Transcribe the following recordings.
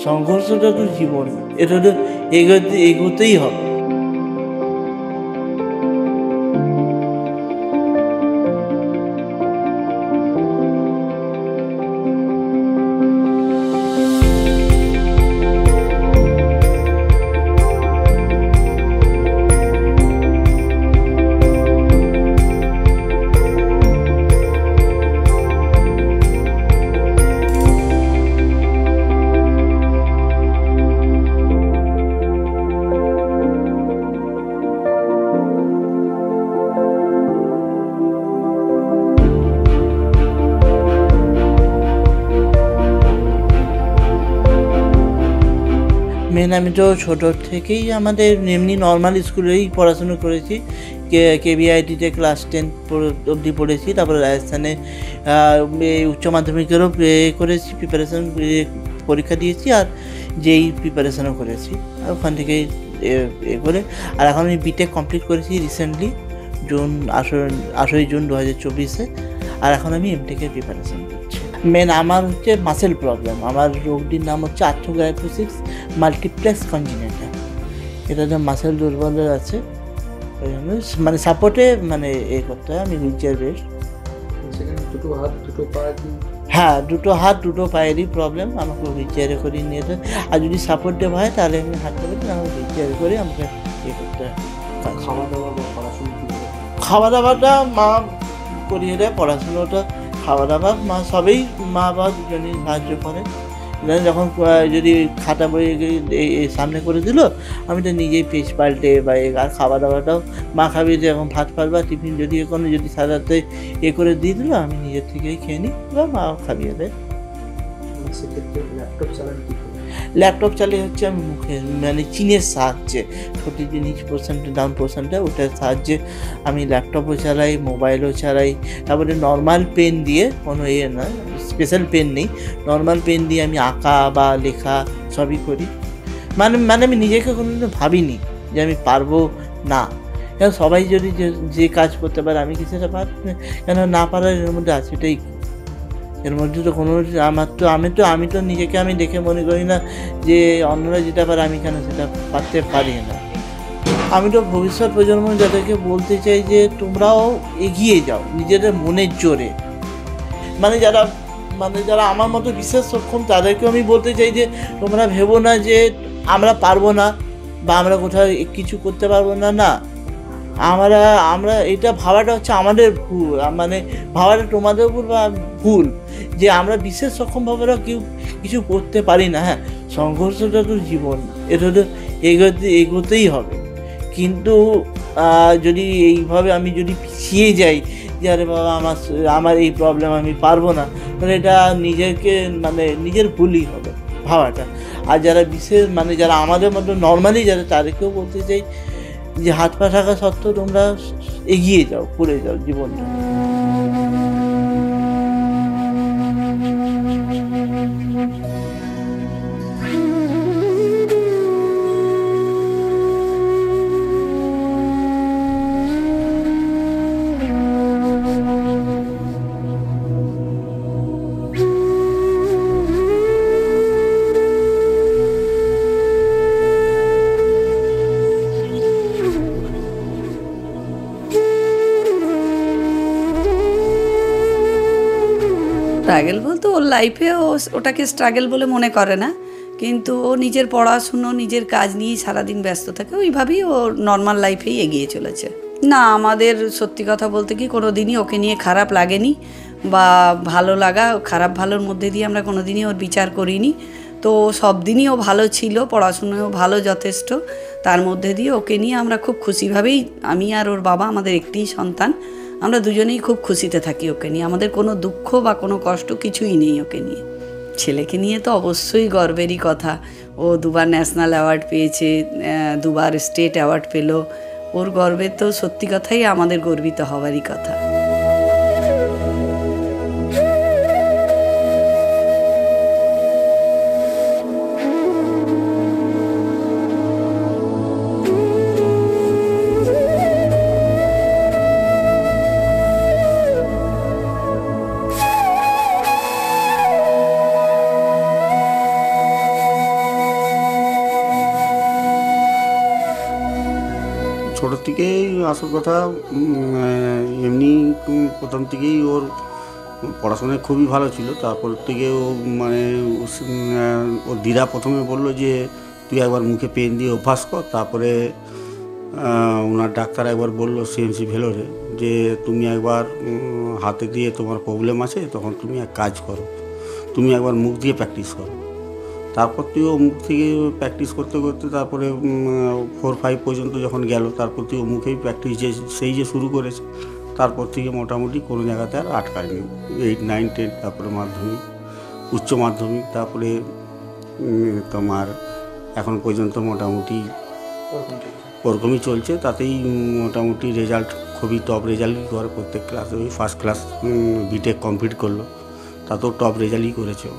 সংঘর্ষটা তো জীবন, এটা তো এগোতেই হবে। আমি তো ছোটোর থেকেই আমাদের এমনি নর্মাল স্কুলেই পড়াশুনো করেছি। কেভিআইটিতে ক্লাস 10 অবধি পড়েছি, তারপরে রাজস্থানে উচ্চ মাধ্যমিকেরও করেছি, প্রিপারেশন পরীক্ষা দিয়েছি, আর যেই প্রিপারেশনও করেছি, আর ওখান থেকেই করে। আর এখন আমি বিটেক কমপ্লিট করেছি রিসেন্টলি, 18 জুন 2024-এ। আর এখন আমি এমটেকের প্রিপারেশন করছি। আমার হচ্ছে মাসেল প্রবলেম। আমার রোগটির নাম হচ্ছে আর্থ্রোগ্রাইপোসিস মাল্টিপ্লেক্স কনজেনিটা। এটাতে মাসেল দুর্বল আছে, ওই জন্য মানে সাপোর্টে করতে হয়। আমি হুইল চেয়ার বেস। দুটো হাত দুটো পা? হ্যাঁ, দুটো হাত দুটো পায়েরই প্রবলেম, আমাকে হুইল চেয়ারে করে নিয়ে যেতে। আর যদি সাপোর্ট দেওয়া হয় তাহলে আমি হাঁটতে পারি, না হুইল চেয়ারে করে আমাকে করতে হয়। খাওয়া দাওয়াটা মা করিয়ে দেয়, পড়াশুনোটা খাওয়া দাওয়া মা বাবা দুজনেই সাহায্য করে। যখন যদি খাতা বই সামনে করে দিল, আমি তো নিজেই পেজ পাল্টে বা আর খাওয়া দাওয়াটাও মা খাবিয়ে দিয়ে, এখন ভাত ফাত বা টিফিন যদি সারাতে করে দিয়ে দিল, আমি নিজের থেকেই খেয়ে নিই বা মা খাবিয়ে দেয়। সেক্ষেত্রে ল্যাপটপ চালিয়ে হচ্ছে আমি মুখে চিনের সাহায্যে, ছোটো যে নিচ পোর্শনটা ডাউন পোর্শনটা, ওটার সাহায্যে আমি ল্যাপটপও চালাই, মোবাইলও চালাই। তারপরে নর্মাল পেন দিয়ে, কোনো নয়, স্পেশাল পেন নেই, নর্মাল পেন দিয়ে আমি আঁকা বা লেখা সবই করি। আমি নিজেকে কোনোদিনও ভাবিনি যে আমি পারবো না। কেন সবাই যদি যে কাজ করতে পারে, আমি কি সেটা পারবো? কেন না পারার এর মধ্যে আছে, এটাই এর মধ্যে তো কোনো আমি তো নিজেকে আমি দেখে মনে করি না যে অন্যরা যেটা পারে আমি কেন সেটা পারতে পারি না। আমি তো ভবিষ্যৎ প্রজন্ম যাদেরকে বলতে চাই যে তোমরাও এগিয়ে যাও নিজেদের মনের জোরে। যারা আমার মতো বিশেষ সক্ষম, তাদেরকে আমি বলতে চাই যে তোমরা ভেবো না যে আমরা পারবো না বা আমরা কোথাও কিছু করতে পারবো না। না, আমরা এটা ভাবাটা হচ্ছে আমাদের ভুল, ভাবাটা তোমাদের ভুল বা ভুল যে আমরা বিশেষ সক্ষমভাবেও কিছু করতে পারি না। হ্যাঁ, সংঘর্ষটা তো জীবন, এটা তো এগোতেই হবে। কিন্তু যদি এইভাবে আমি যদি পিছিয়ে যাই যে আরে বাবা আমার এই প্রবলেম, আমি পারবো না, তাহলে এটা নিজের ভুলই হবে ভাবাটা। আর যারা বিশেষ যারা আমাদের মতো নর্মালি যারা, তাদেরকেও বলতে চাই যে হাত পা থাকা সত্ত্বেও তোমরা এগিয়ে যাও, করে যাও জীবনটা। স্ট্রাগল বলতে ওর লাইফে ওটাকে স্ট্রাগল বলে মনে করে না, কিন্তু ও নিজের পড়াশুনো নিজের কাজ নিয়েই সারাদিন ব্যস্ত থাকে, ওইভাবেই ও নর্মাল লাইফেই এগিয়ে চলেছে। না, আমাদের সত্যি কথা বলতে কি কোনো দিনই ওকে নিয়ে খারাপ লাগেনি, বা ভালো লাগা খারাপ ভালোর মধ্যে দিয়ে আমরা কোনো দিনই ওর বিচার করিনি। তো সব দিনই ও ভালো ছিল, পড়াশুনোও ভালো যথেষ্ট, তার মধ্যে দিয়ে ওকে নিয়ে আমরা খুব খুশিভাবেই, আমি আর ওর বাবা, আমাদের একটিই সন্তান, আমরা দুজনেই খুব খুশিতে থাকি ওকে নিয়ে। আমাদের কোনো দুঃখ বা কোনো কষ্ট কিছুই নেই ওকে নিয়ে। ছেলেকে নিয়ে তো অবশ্যই গর্বেরই কথা। ও 2বার ন্যাশনাল অ্যাওয়ার্ড পেয়েছে, 2বার স্টেট অ্যাওয়ার্ড পেল। ওর গর্বে তো সত্যি কথাই আমাদের গর্বিত হওয়ারই কথা। ছোটোর থেকেই আসল কথা এমনি প্রথম থেকেই ওর পড়াশোনায় খুবই ভালো ছিল। তারপর থেকে ও মানে ওর দিদা প্রথমে বললো যে তুই একবার মুখে পেন দিয়ে অভ্যাস কর। তারপরে ওনার ডাক্তার একবার বললো সিএমসি ভেলোরে যে তুমি একবার হাতে দিয়ে তোমার প্রবলেম আছে, তখন তুমি এক কাজ করো, তুমি একবার মুখ দিয়ে প্র্যাকটিস করো। তারপর তুইও মুখ থেকে প্র্যাকটিস করতে করতে তারপরে 4-5 পর্যন্ত যখন গেল, তারপর তুই মুখেই প্র্যাকটিস যে শুরু করেছে, তারপর থেকে মোটামুটি কোনো জায়গাতে আর আটকায়নি। 8, 9, 10, তারপরে মাধ্যমিক, উচ্চ মাধ্যমিক, তারপরে তোমার এখন পর্যন্ত মোটামুটি ওরকমই চলছে। তাতেই মোটামুটি রেজাল্ট খুবই টপ রেজাল্টই করে প্রত্যেক ক্লাসে। ওই ফার্স্ট ক্লাস বিটেক কমপ্লিট করলো, তাতেও টপ রেজাল্টই করেছে ও।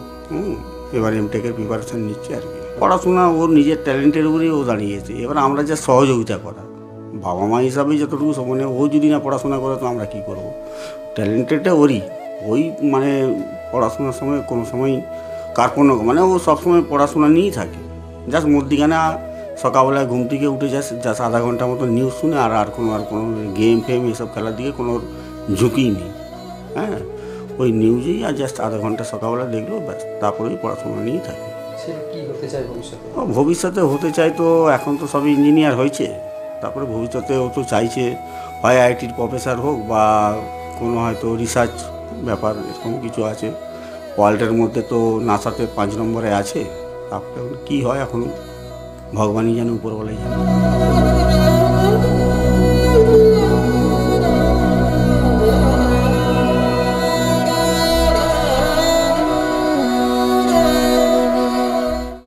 এবার এমটেকের প্রিপারেশান নিচ্ছে আর কি। পড়াশোনা ওর নিজের ট্যালেন্টের উপরেই ও দাঁড়িয়েছে। এবার আমরা যা সহযোগিতা করা, বাবা মা হিসাবে যতটুকু মানে ও যদি না পড়াশোনা করে তো আমরা কী করবো? ট্যালেন্টেডটা ওরই, ওই মানে পড়াশোনার সময় কোনো সময় কার্পণ্য মানে ও সবসময় পড়াশোনা নিয়েই থাকে। জাস্ট মধ্যিখানে সকালবেলায় ঘুম থেকে উঠে জাস্ট আধা ঘন্টার মতো নিউজ শুনে আর কোনো গেম ফেম এসব খেলার দিকে কোনো ঝুঁকিই নেই। হ্যাঁ, ওই নিউজেই আর জাস্ট আধা ঘন্টা সকালবেলা দেখলো ব্যাস, তারপরেই পড়াশোনা নিয়েই থাকে। সেটা কি হতে চায় ভবিষ্যতে? ভবিষ্যতে হতে চাই তো এখন তো সবই ইঞ্জিনিয়ার হয়েছে, তারপরে ভবিষ্যতে ও তো চাইছে হয় আইটির প্রফেসর হোক বা কোনো হয়তো রিসার্চ ব্যাপার এরকম কিছু আছে। ওয়ার্ল্ডের মধ্যে তো নাসাতে 5 নম্বরে আছে। তারপরে কী হয় এখন ভগবানই জানে, উপরওয়ালাই জানে।